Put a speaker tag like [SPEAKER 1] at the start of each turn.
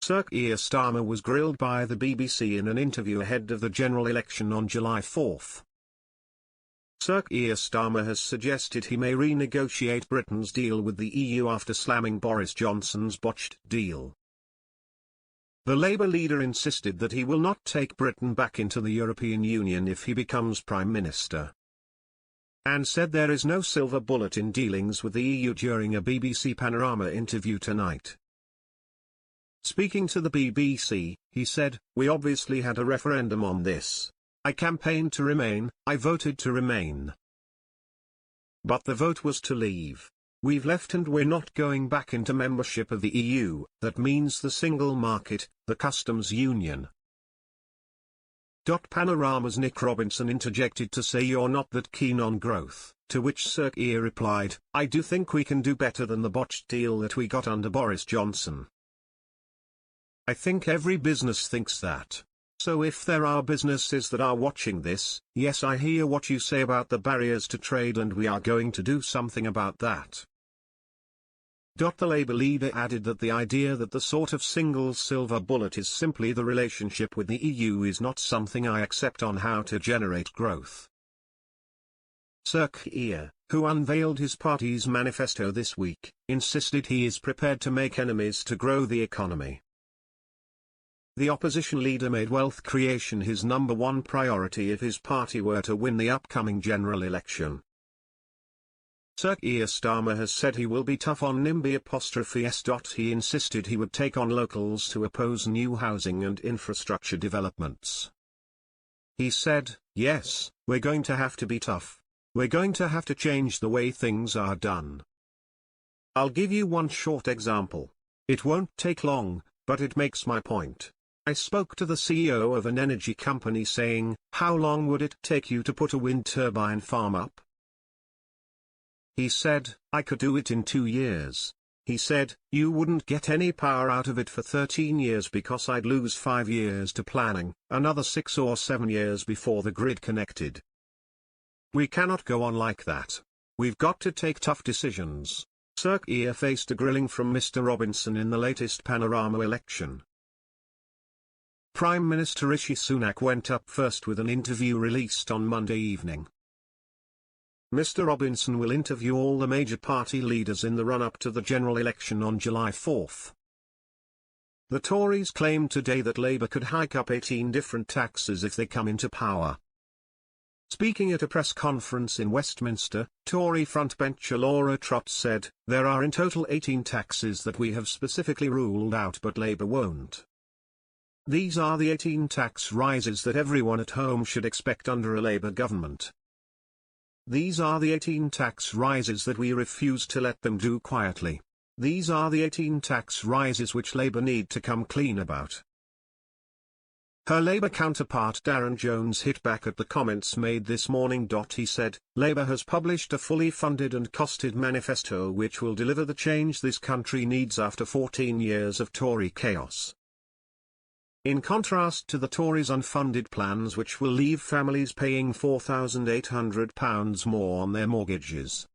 [SPEAKER 1] Keir Starmer was grilled by the BBC in an interview ahead of the general election on July 4. Keir Starmer has suggested he may renegotiate Britain's deal with the EU after slamming Boris Johnson's botched deal. The Labour leader insisted that he will not take Britain back into the European Union if he becomes Prime Minister, and said there is no silver bullet in dealings with the EU during a BBC Panorama interview tonight. Speaking to the BBC, he said, "We obviously had a referendum on this. I campaigned to remain, I voted to remain. But the vote was to leave. We've left and we're not going back into membership of the EU, that means the single market, the customs union." Panorama's Nick Robinson interjected to say you're not that keen on growth, to which Keir replied, "I do think we can do better than the botched deal that we got under Boris Johnson. I think every business thinks that. So if there are businesses that are watching this, yes, I hear what you say about the barriers to trade and we are going to do something about that." The Labour leader added that the idea that the sort of single silver bullet is simply the relationship with the EU is not something I accept on how to generate growth. Keir, who unveiled his party's manifesto this week, insisted he is prepared to make enemies to grow the economy. The opposition leader made wealth creation his number one priority if his party were to win the upcoming general election. Keir Starmer has said he will be tough on bIasts. He insisted he would take on locals to oppose new housing and infrastructure developments. He said, "Yes, we're going to have to be tough. We're going to have to change the way things are done. I'll give you one short example. It won't take long, but it makes my point. I spoke to the CEO of an energy company saying, 'How long would it take you to put a wind turbine farm up?' He said, 'I could do it in 2 years. He said, 'You wouldn't get any power out of it for 13 years because I'd lose 5 years to planning, another 6 or 7 years before the grid connected. We cannot go on like that. We've got to take tough decisions.'" Keir faced a grilling from Mr. Robinson in the latest Panorama election. Prime Minister Rishi Sunak went up first with an interview released on Monday evening. Mr. Robinson will interview all the major party leaders in the run-up to the general election on July 4. The Tories claimed today that Labour could hike up 18 different taxes if they come into power. Speaking at a press conference in Westminster, Tory frontbencher Laura Trott said, "There are in total 18 taxes that we have specifically ruled out but Labour won't. These are the 18 tax rises that everyone at home should expect under a Labour government. These are the 18 tax rises that we refuse to let them do quietly. These are the 18 tax rises which Labour need to come clean about." Her Labour counterpart Darren Jones hit back at the comments made this morning. He said, "Labour has published a fully funded and costed manifesto which will deliver the change this country needs after 14 years of Tory chaos. In contrast to the Tories' unfunded plans which will leave families paying £4,800 more on their mortgages,